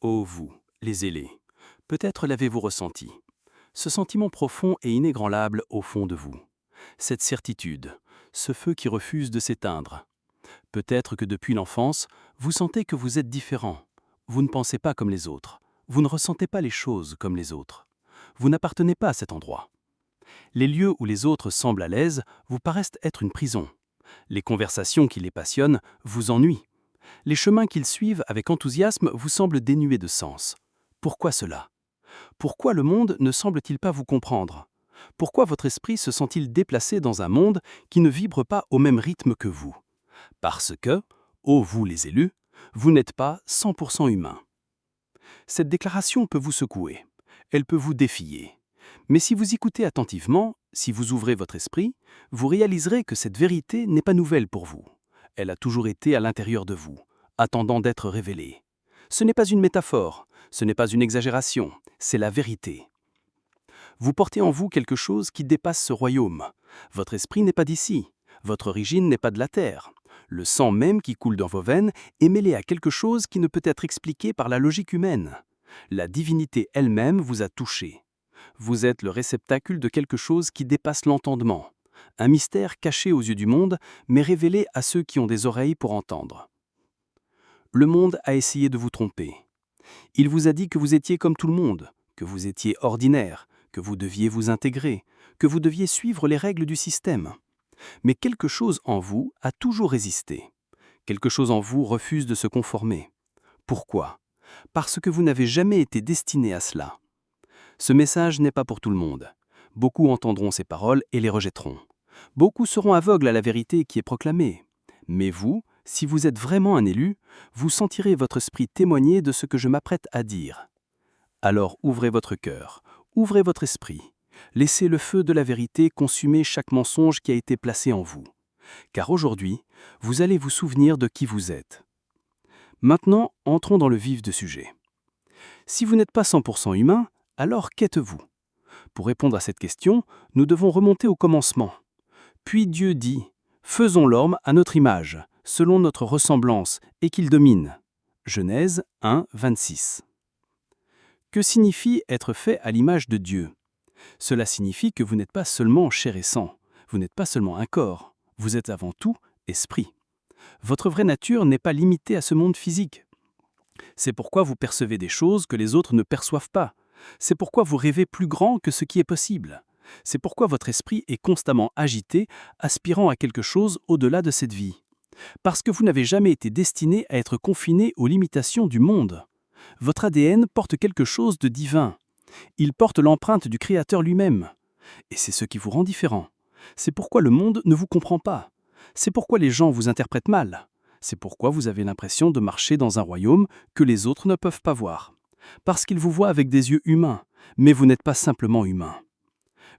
Ô vous, les ailés, peut-être l'avez-vous ressenti. Ce sentiment profond et inébranlable au fond de vous. Cette certitude, ce feu qui refuse de s'éteindre. Peut-être que depuis l'enfance, vous sentez que vous êtes différent. Vous ne pensez pas comme les autres. Vous ne ressentez pas les choses comme les autres. Vous n'appartenez pas à cet endroit. Les lieux où les autres semblent à l'aise vous paraissent être une prison. Les conversations qui les passionnent vous ennuient. Les chemins qu'ils suivent avec enthousiasme vous semblent dénués de sens. Pourquoi cela? Pourquoi le monde ne semble-t-il pas vous comprendre? Pourquoi votre esprit se sent-il déplacé dans un monde qui ne vibre pas au même rythme que vous? Parce que, ô vous les élus, vous n'êtes pas 100% humain. Cette déclaration peut vous secouer, elle peut vous défier. Mais si vous écoutez attentivement, si vous ouvrez votre esprit, vous réaliserez que cette vérité n'est pas nouvelle pour vous. Elle a toujours été à l'intérieur de vous, attendant d'être révélée. Ce n'est pas une métaphore, ce n'est pas une exagération, c'est la vérité. Vous portez en vous quelque chose qui dépasse ce royaume. Votre esprit n'est pas d'ici, votre origine n'est pas de la terre. Le sang même qui coule dans vos veines est mêlé à quelque chose qui ne peut être expliqué par la logique humaine. La divinité elle-même vous a touché. Vous êtes le réceptacle de quelque chose qui dépasse l'entendement. Un mystère caché aux yeux du monde, mais révélé à ceux qui ont des oreilles pour entendre. Le monde a essayé de vous tromper. Il vous a dit que vous étiez comme tout le monde, que vous étiez ordinaire, que vous deviez vous intégrer, que vous deviez suivre les règles du système. Mais quelque chose en vous a toujours résisté. Quelque chose en vous refuse de se conformer. Pourquoi? Parce que vous n'avez jamais été destiné à cela. Ce message n'est pas pour tout le monde. Beaucoup entendront ces paroles et les rejetteront. Beaucoup seront aveugles à la vérité qui est proclamée. Mais vous, si vous êtes vraiment un élu, vous sentirez votre esprit témoigner de ce que je m'apprête à dire. Alors ouvrez votre cœur, ouvrez votre esprit. Laissez le feu de la vérité consumer chaque mensonge qui a été placé en vous. Car aujourd'hui, vous allez vous souvenir de qui vous êtes. Maintenant, entrons dans le vif du sujet. Si vous n'êtes pas 100% humain, alors qu'êtes-vous? Pour répondre à cette question, nous devons remonter au commencement. Puis Dieu dit « Faisons l'homme à notre image, selon notre ressemblance, et qu'il domine. » Genèse 1, 26. Que signifie être fait à l'image de Dieu? Cela signifie que vous n'êtes pas seulement chair et sang, vous n'êtes pas seulement un corps, vous êtes avant tout esprit. Votre vraie nature n'est pas limitée à ce monde physique. C'est pourquoi vous percevez des choses que les autres ne perçoivent pas. C'est pourquoi vous rêvez plus grand que ce qui est possible. C'est pourquoi votre esprit est constamment agité, aspirant à quelque chose au-delà de cette vie. Parce que vous n'avez jamais été destiné à être confiné aux limitations du monde. Votre ADN porte quelque chose de divin. Il porte l'empreinte du Créateur lui-même. Et c'est ce qui vous rend différent. C'est pourquoi le monde ne vous comprend pas. C'est pourquoi les gens vous interprètent mal. C'est pourquoi vous avez l'impression de marcher dans un royaume que les autres ne peuvent pas voir. Parce qu'ils vous voient avec des yeux humains, mais vous n'êtes pas simplement humain.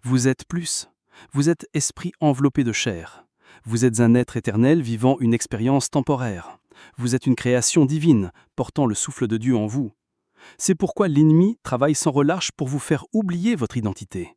Vous êtes plus. Vous êtes esprit enveloppé de chair. Vous êtes un être éternel vivant une expérience temporaire. Vous êtes une création divine, portant le souffle de Dieu en vous. C'est pourquoi l'ennemi travaille sans relâche pour vous faire oublier votre identité.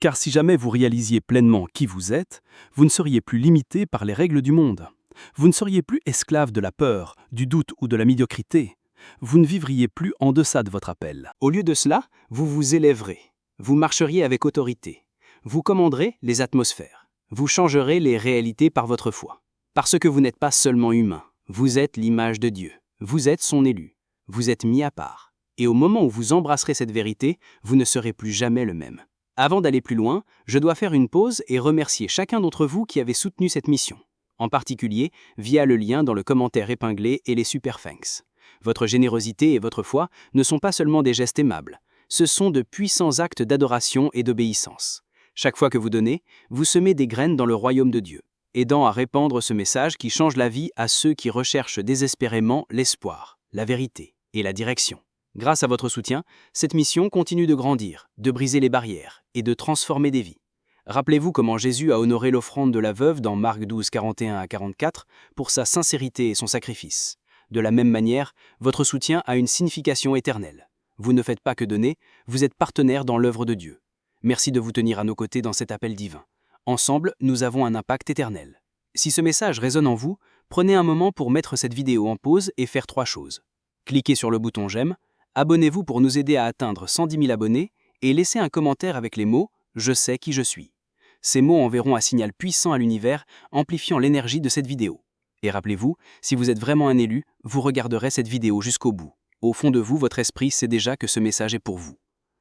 Car si jamais vous réalisiez pleinement qui vous êtes, vous ne seriez plus limité par les règles du monde. Vous ne seriez plus esclave de la peur, du doute ou de la médiocrité. Vous ne vivriez plus en deçà de votre appel. Au lieu de cela, vous vous élèverez. Vous marcheriez avec autorité. Vous commanderez les atmosphères. Vous changerez les réalités par votre foi. Parce que vous n'êtes pas seulement humain. Vous êtes l'image de Dieu. Vous êtes son élu. Vous êtes mis à part. Et au moment où vous embrasserez cette vérité, vous ne serez plus jamais le même. Avant d'aller plus loin, je dois faire une pause et remercier chacun d'entre vous qui avez soutenu cette mission. En particulier, via le lien dans le commentaire épinglé et les super thanks. Votre générosité et votre foi ne sont pas seulement des gestes aimables, ce sont de puissants actes d'adoration et d'obéissance. Chaque fois que vous donnez, vous semez des graines dans le royaume de Dieu, aidant à répandre ce message qui change la vie à ceux qui recherchent désespérément l'espoir, la vérité et la direction. Grâce à votre soutien, cette mission continue de grandir, de briser les barrières et de transformer des vies. Rappelez-vous comment Jésus a honoré l'offrande de la veuve dans Marc 12, 41 à 44 pour sa sincérité et son sacrifice. De la même manière, votre soutien a une signification éternelle. Vous ne faites pas que donner, vous êtes partenaire dans l'œuvre de Dieu. Merci de vous tenir à nos côtés dans cet appel divin. Ensemble, nous avons un impact éternel. Si ce message résonne en vous, prenez un moment pour mettre cette vidéo en pause et faire 3 choses. Cliquez sur le bouton j'aime, Abonnez-vous pour nous aider à atteindre 110 000 abonnés et laissez un commentaire avec les mots « Je sais qui je suis ». Ces mots enverront un signal puissant à l'univers, amplifiant l'énergie de cette vidéo. Et rappelez-vous, si vous êtes vraiment un élu, vous regarderez cette vidéo jusqu'au bout. Au fond de vous, votre esprit sait déjà que ce message est pour vous.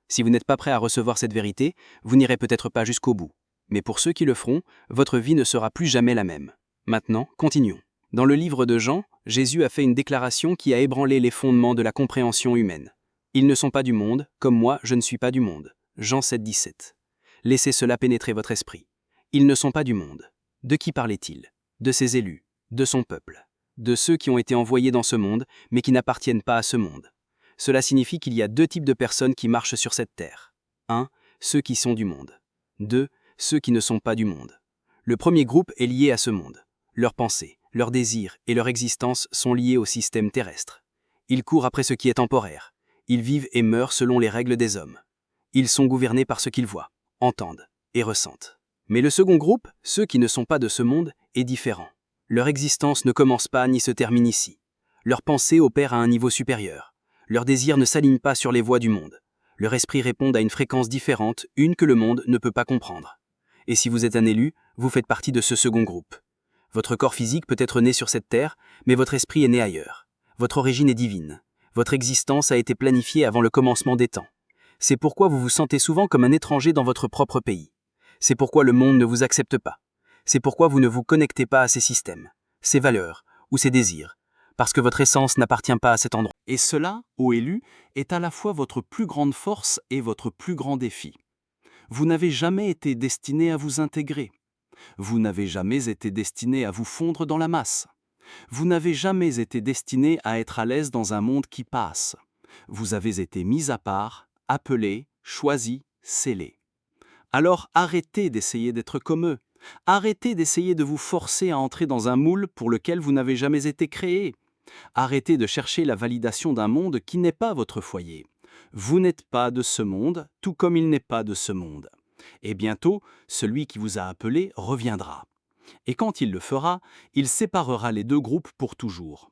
Si vous n'êtes pas prêt à recevoir cette vérité, vous n'irez peut-être pas jusqu'au bout. Mais pour ceux qui le feront, votre vie ne sera plus jamais la même. Maintenant, continuons. Dans le livre de Jean, Jésus a fait une déclaration qui a ébranlé les fondements de la compréhension humaine. Ils ne sont pas du monde, comme moi je ne suis pas du monde. Jean 7, 17. Laissez cela pénétrer votre esprit. Ils ne sont pas du monde. De qui parlait-il? De ses élus, de son peuple, de ceux qui ont été envoyés dans ce monde, mais qui n'appartiennent pas à ce monde. Cela signifie qu'il y a deux types de personnes qui marchent sur cette terre. 1. Ceux qui sont du monde. 2. Ceux qui ne sont pas du monde. Le premier groupe est lié à ce monde. Leurs pensées, leurs désirs et leur existence sont liés au système terrestre. Ils courent après ce qui est temporaire. Ils vivent et meurent selon les règles des hommes. Ils sont gouvernés par ce qu'ils voient, entendent et ressentent. Mais le second groupe, ceux qui ne sont pas de ce monde, est différent. Leur existence ne commence pas ni se termine ici. Leurs pensées opèrent à un niveau supérieur. Leurs désirs ne s'alignent pas sur les voies du monde. Leur esprit répond à une fréquence différente, une que le monde ne peut pas comprendre. Et si vous êtes un élu, vous faites partie de ce second groupe. Votre corps physique peut être né sur cette terre, mais votre esprit est né ailleurs. Votre origine est divine. Votre existence a été planifiée avant le commencement des temps. C'est pourquoi vous vous sentez souvent comme un étranger dans votre propre pays. C'est pourquoi le monde ne vous accepte pas. C'est pourquoi vous ne vous connectez pas à ces systèmes, ces valeurs ou ces désirs, parce que votre essence n'appartient pas à cet endroit. Et cela, ô élu, est à la fois votre plus grande force et votre plus grand défi. Vous n'avez jamais été destiné à vous intégrer. Vous n'avez jamais été destiné à vous fondre dans la masse. Vous n'avez jamais été destiné à être à l'aise dans un monde qui passe. Vous avez été mis à part, appelé, choisi, scellé. Alors arrêtez d'essayer d'être comme eux. Arrêtez d'essayer de vous forcer à entrer dans un moule pour lequel vous n'avez jamais été créé. Arrêtez de chercher la validation d'un monde qui n'est pas votre foyer. Vous n'êtes pas de ce monde, tout comme il n'est pas de ce monde. Et bientôt, celui qui vous a appelé reviendra. Et quand il le fera, il séparera les deux groupes pour toujours.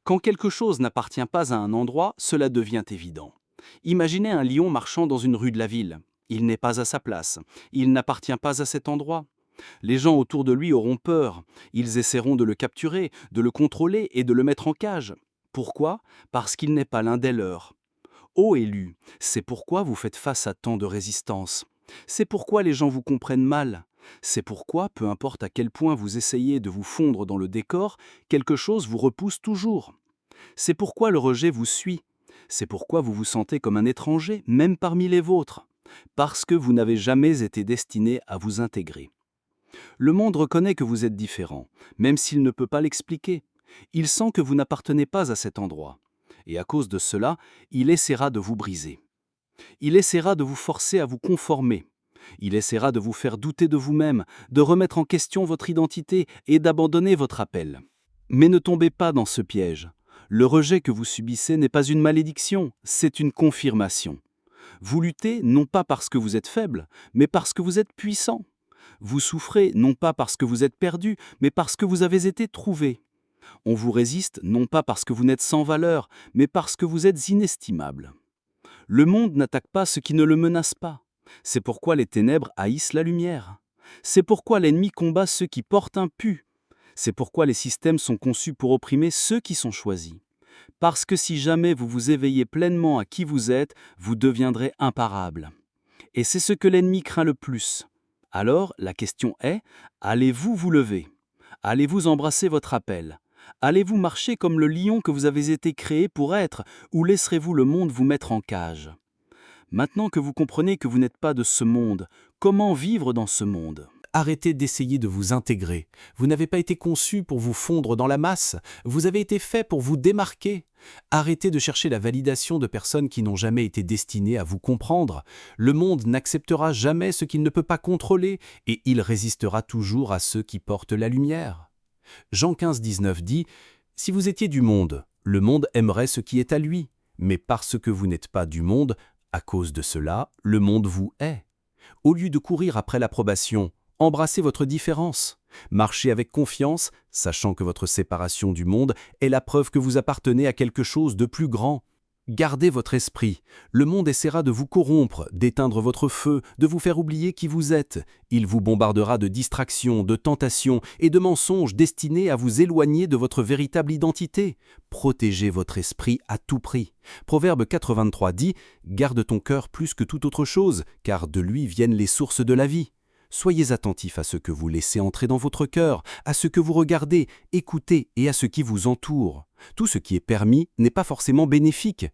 Quand quelque chose n'appartient pas à un endroit, cela devient évident. Imaginez un lion marchant dans une rue de la ville. Il n'est pas à sa place. Il n'appartient pas à cet endroit. Les gens autour de lui auront peur. Ils essaieront de le capturer, de le contrôler et de le mettre en cage. Pourquoi? Parce qu'il n'est pas l'un des leurs. Ô élus, c'est pourquoi vous faites face à tant de résistance. C'est pourquoi les gens vous comprennent mal. C'est pourquoi, peu importe à quel point vous essayez de vous fondre dans le décor, quelque chose vous repousse toujours. C'est pourquoi le rejet vous suit. C'est pourquoi vous vous sentez comme un étranger, même parmi les vôtres. Parce que vous n'avez jamais été destiné à vous intégrer. Le monde reconnaît que vous êtes différent, même s'il ne peut pas l'expliquer. Il sent que vous n'appartenez pas à cet endroit. Et à cause de cela, il essaiera de vous briser. Il essaiera de vous forcer à vous conformer. Il essaiera de vous faire douter de vous-même, de remettre en question votre identité et d'abandonner votre appel. Mais ne tombez pas dans ce piège. Le rejet que vous subissez n'est pas une malédiction, c'est une confirmation. Vous luttez non pas parce que vous êtes faible, mais parce que vous êtes puissant. Vous souffrez non pas parce que vous êtes perdu, mais parce que vous avez été trouvé. On vous résiste non pas parce que vous n'êtes sans valeur, mais parce que vous êtes inestimable. Le monde n'attaque pas ce qui ne le menace pas. C'est pourquoi les ténèbres haïssent la lumière. C'est pourquoi l'ennemi combat ceux qui portent un pu. C'est pourquoi les systèmes sont conçus pour opprimer ceux qui sont choisis. Parce que si jamais vous vous éveillez pleinement à qui vous êtes, vous deviendrez imparable. Et c'est ce que l'ennemi craint le plus. Alors, la question est, allez-vous vous lever? Allez-vous embrasser votre appel? Allez-vous marcher comme le lion que vous avez été créé pour être, ou laisserez-vous le monde vous mettre en cage? Maintenant que vous comprenez que vous n'êtes pas de ce monde, comment vivre dans ce monde? Arrêtez d'essayer de vous intégrer. Vous n'avez pas été conçu pour vous fondre dans la masse. Vous avez été fait pour vous démarquer. Arrêtez de chercher la validation de personnes qui n'ont jamais été destinées à vous comprendre. Le monde n'acceptera jamais ce qu'il ne peut pas contrôler et il résistera toujours à ceux qui portent la lumière. Jean 15, 19 dit « Si vous étiez du monde, le monde aimerait ce qui est à lui. Mais parce que vous n'êtes pas du monde, à cause de cela, le monde vous hait. Au lieu de courir après l'approbation, embrassez votre différence. Marchez avec confiance, sachant que votre séparation du monde est la preuve que vous appartenez à quelque chose de plus grand. Gardez votre esprit. Le monde essaiera de vous corrompre, d'éteindre votre feu, de vous faire oublier qui vous êtes. Il vous bombardera de distractions, de tentations et de mensonges destinés à vous éloigner de votre véritable identité. Protégez votre esprit à tout prix. Proverbe 4:23 dit « Garde ton cœur plus que toute autre chose, car de lui viennent les sources de la vie. » Soyez attentifs à ce que vous laissez entrer dans votre cœur, à ce que vous regardez, écoutez et à ce qui vous entoure. Tout ce qui est permis n'est pas forcément bénéfique.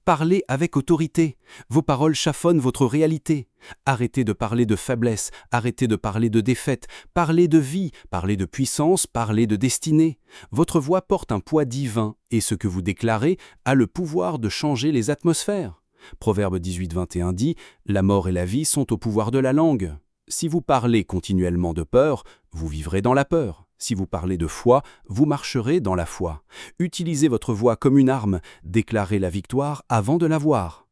Parlez avec autorité. Vos paroles chafonnent votre réalité. Arrêtez de parler de faiblesse, arrêtez de parler de défaite, parlez de vie, parlez de puissance, parlez de destinée. Votre voix porte un poids divin et ce que vous déclarez a le pouvoir de changer les atmosphères. Proverbe 18:21 dit « La mort et la vie sont au pouvoir de la langue ». Si vous parlez continuellement de peur, vous vivrez dans la peur. Si vous parlez de foi, vous marcherez dans la foi. Utilisez votre voix comme une arme, déclarez la victoire avant de l'avoir.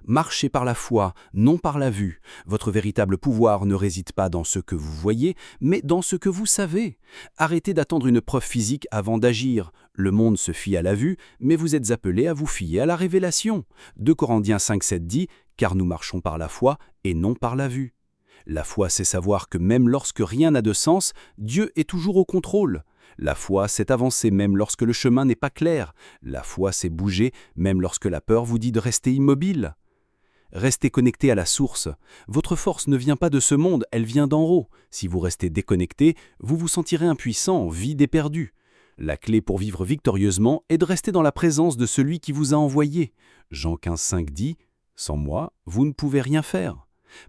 Marchez par la foi, non par la vue. Votre véritable pouvoir ne réside pas dans ce que vous voyez, mais dans ce que vous savez. Arrêtez d'attendre une preuve physique avant d'agir. Le monde se fie à la vue, mais vous êtes appelés à vous fier à la révélation. 2 Corinthiens 5:7 dit « Car nous marchons par la foi et non par la vue ». La foi, c'est savoir que même lorsque rien n'a de sens, Dieu est toujours au contrôle. La foi, c'est avancer même lorsque le chemin n'est pas clair. La foi, c'est bouger même lorsque la peur vous dit de rester immobile. Restez connecté à la source. Votre force ne vient pas de ce monde, elle vient d'en haut. Si vous restez déconnecté, vous vous sentirez impuissant, vide et perdu. La clé pour vivre victorieusement est de rester dans la présence de celui qui vous a envoyé. Jean 15:5 dit « Sans moi, vous ne pouvez rien faire ».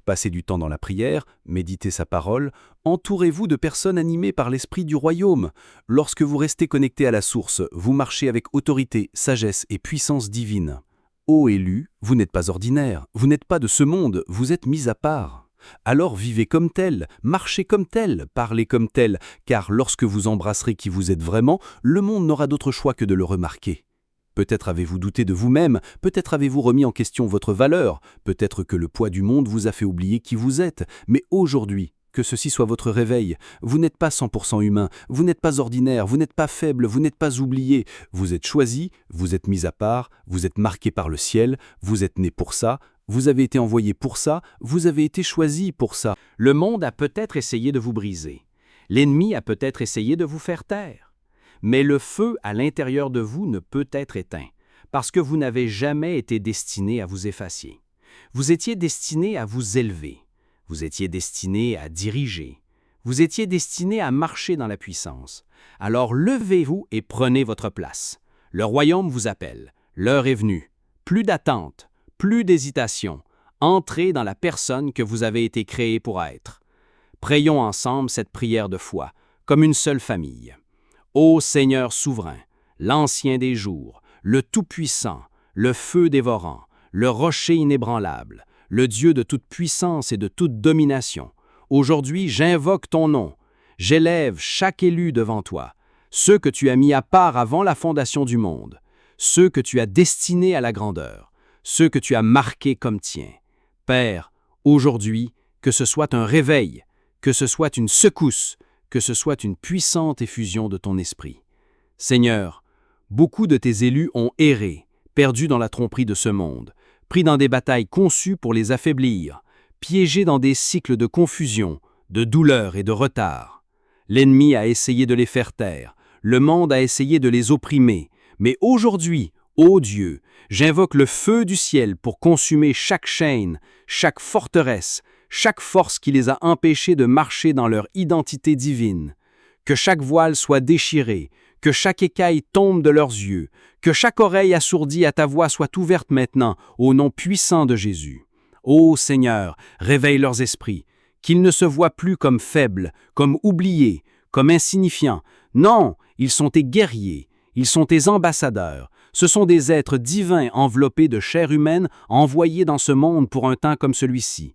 Passez du temps dans la prière, méditez sa parole, entourez-vous de personnes animées par l'esprit du royaume. Lorsque vous restez connecté à la source, vous marchez avec autorité, sagesse et puissance divine. Ô élus, vous n'êtes pas ordinaire, vous n'êtes pas de ce monde, vous êtes mis à part. Alors vivez comme tel, marchez comme tel, parlez comme tel, car lorsque vous embrasserez qui vous êtes vraiment, le monde n'aura d'autre choix que de le remarquer. Peut-être avez-vous douté de vous-même, peut-être avez-vous remis en question votre valeur, peut-être que le poids du monde vous a fait oublier qui vous êtes, mais aujourd'hui, que ceci soit votre réveil, vous n'êtes pas 100% humain, vous n'êtes pas ordinaire, vous n'êtes pas faible, vous n'êtes pas oublié, vous êtes choisi, vous êtes mis à part, vous êtes marqué par le ciel, vous êtes né pour ça, vous avez été envoyé pour ça, vous avez été choisi pour ça. Le monde a peut-être essayé de vous briser. L'ennemi a peut-être essayé de vous faire taire. Mais le feu à l'intérieur de vous ne peut être éteint, parce que vous n'avez jamais été destiné à vous effacer. Vous étiez destiné à vous élever. Vous étiez destiné à diriger. Vous étiez destiné à marcher dans la puissance. Alors levez-vous et prenez votre place. Le royaume vous appelle. L'heure est venue. Plus d'attente, plus d'hésitation. Entrez dans la personne que vous avez été créé pour être. Prions ensemble cette prière de foi, comme une seule famille. Ô Seigneur souverain, l'Ancien des jours, le Tout-Puissant, le feu dévorant, le rocher inébranlable, le Dieu de toute puissance et de toute domination, aujourd'hui j'invoque ton nom, j'élève chaque élu devant toi, ceux que tu as mis à part avant la fondation du monde, ceux que tu as destinés à la grandeur, ceux que tu as marqués comme tiens. Père, aujourd'hui, que ce soit un réveil, que ce soit une secousse, que ce soit une puissante effusion de ton esprit. Seigneur, beaucoup de tes élus ont erré, perdus dans la tromperie de ce monde, pris dans des batailles conçues pour les affaiblir, piégés dans des cycles de confusion, de douleur et de retard. L'ennemi a essayé de les faire taire, le monde a essayé de les opprimer, mais aujourd'hui, ô Dieu, j'invoque le feu du ciel pour consumer chaque chaîne, chaque forteresse, chaque force qui les a empêchés de marcher dans leur identité divine. Que chaque voile soit déchiré, que chaque écaille tombe de leurs yeux, que chaque oreille assourdie à ta voix soit ouverte maintenant, au nom puissant de Jésus. Ô Seigneur, réveille leurs esprits, qu'ils ne se voient plus comme faibles, comme oubliés, comme insignifiants. Non, ils sont tes guerriers, ils sont tes ambassadeurs. Ce sont des êtres divins enveloppés de chair humaine, envoyés dans ce monde pour un temps comme celui-ci.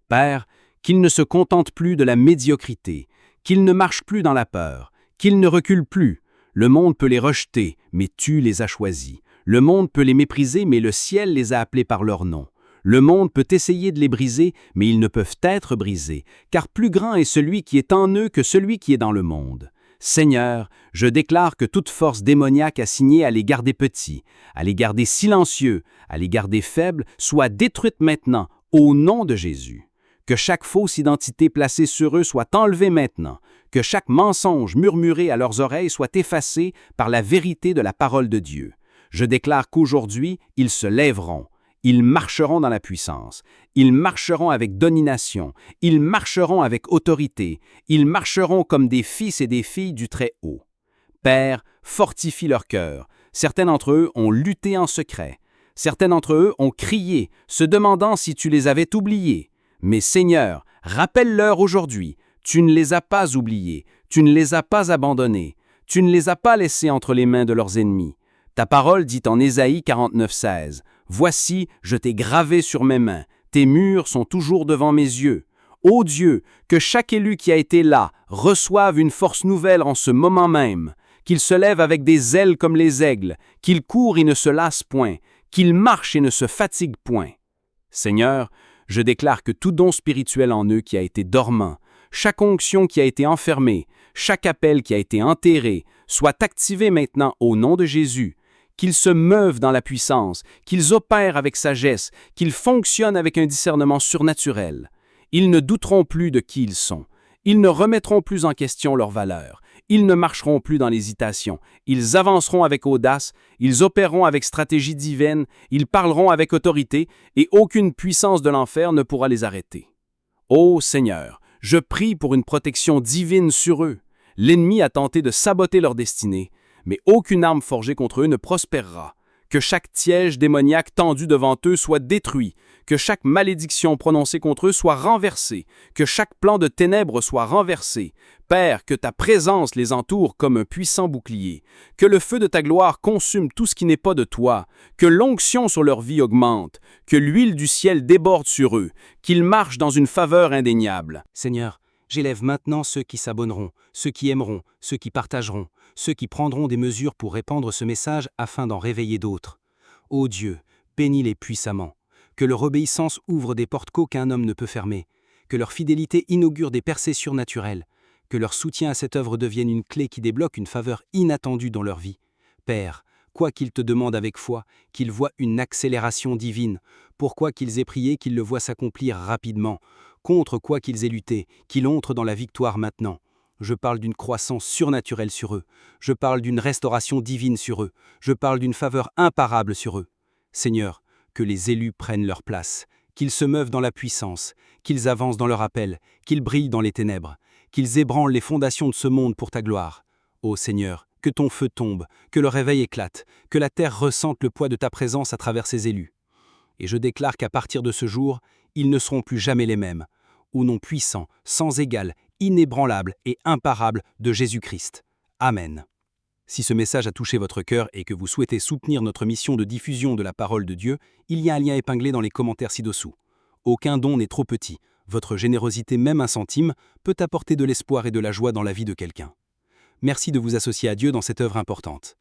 Père, qu'ils ne se contentent plus de la médiocrité, qu'ils ne marchent plus dans la peur, qu'ils ne reculent plus. Le monde peut les rejeter, mais tu les as choisis. Le monde peut les mépriser, mais le ciel les a appelés par leur nom. Le monde peut essayer de les briser, mais ils ne peuvent être brisés, car plus grand est celui qui est en eux que celui qui est dans le monde. Seigneur, je déclare que toute force démoniaque assignée à les garder petits, à les garder silencieux, à les garder faibles, soit détruite maintenant, au nom de Jésus. Que chaque fausse identité placée sur eux soit enlevée maintenant, que chaque mensonge murmuré à leurs oreilles soit effacé par la vérité de la parole de Dieu. Je déclare qu'aujourd'hui, ils se lèveront. Ils marcheront dans la puissance. Ils marcheront avec domination. Ils marcheront avec autorité. Ils marcheront comme des fils et des filles du Très-Haut. Père, fortifie leur cœur. Certains d'entre eux ont lutté en secret. Certains d'entre eux ont crié, se demandant si tu les avais oubliés. Mais Seigneur, rappelle-leur aujourd'hui, tu ne les as pas oubliés, tu ne les as pas abandonnés, tu ne les as pas laissés entre les mains de leurs ennemis. Ta parole dit en Ésaïe 49,16, « Voici, je t'ai gravé sur mes mains, tes murs sont toujours devant mes yeux. Ô Dieu, que chaque élu qui a été là reçoive une force nouvelle en ce moment même, qu'il se lève avec des ailes comme les aigles, qu'il court et ne se lasse point, qu'il marche et ne se fatigue point. Seigneur, je déclare que tout don spirituel en eux qui a été dormant, chaque onction qui a été enfermée, chaque appel qui a été enterré, soit activé maintenant au nom de Jésus, qu'ils se meuvent dans la puissance, qu'ils opèrent avec sagesse, qu'ils fonctionnent avec un discernement surnaturel. Ils ne douteront plus de qui ils sont. Ils ne remettront plus en question leur valeur. Ils ne marcheront plus dans l'hésitation. Ils avanceront avec audace, ils opéreront avec stratégie divine, ils parleront avec autorité, et aucune puissance de l'enfer ne pourra les arrêter. Ô Seigneur, je prie pour une protection divine sur eux. L'ennemi a tenté de saboter leur destinée, mais aucune arme forgée contre eux ne prospérera. Que chaque piège démoniaque tendu devant eux soit détruit, que chaque malédiction prononcée contre eux soit renversée, que chaque plan de ténèbres soit renversé. Père, que ta présence les entoure comme un puissant bouclier, que le feu de ta gloire consume tout ce qui n'est pas de toi, que l'onction sur leur vie augmente, que l'huile du ciel déborde sur eux, qu'ils marchent dans une faveur indéniable. Seigneur, j'élève maintenant ceux qui s'abonneront, ceux qui aimeront, ceux qui partageront, ceux qui prendront des mesures pour répandre ce message afin d'en réveiller d'autres. Ô Dieu, bénis-les puissamment. Que leur obéissance ouvre des portes qu'aucun homme ne peut fermer. Que leur fidélité inaugure des percées surnaturelles. Que leur soutien à cette œuvre devienne une clé qui débloque une faveur inattendue dans leur vie. Père, quoi qu'ils te demandent avec foi, qu'ils voient une accélération divine. Pourquoi qu'ils aient prié, qu'ils le voient s'accomplir rapidement. Contre quoi qu'ils aient lutté, qu'ils entrent dans la victoire maintenant. Je parle d'une croissance surnaturelle sur eux. Je parle d'une restauration divine sur eux. Je parle d'une faveur imparable sur eux. Seigneur, que les élus prennent leur place, qu'ils se meuvent dans la puissance, qu'ils avancent dans leur appel, qu'ils brillent dans les ténèbres, qu'ils ébranlent les fondations de ce monde pour ta gloire. Ô Seigneur, que ton feu tombe, que le réveil éclate, que la terre ressente le poids de ta présence à travers ses élus. Et je déclare qu'à partir de ce jour, ils ne seront plus jamais les mêmes, au nom puissant, sans égal, inébranlable et imparable de Jésus-Christ. Amen. Si ce message a touché votre cœur et que vous souhaitez soutenir notre mission de diffusion de la parole de Dieu, il y a un lien épinglé dans les commentaires ci-dessous. Aucun don n'est trop petit. Votre générosité, même un centime, peut apporter de l'espoir et de la joie dans la vie de quelqu'un. Merci de vous associer à Dieu dans cette œuvre importante.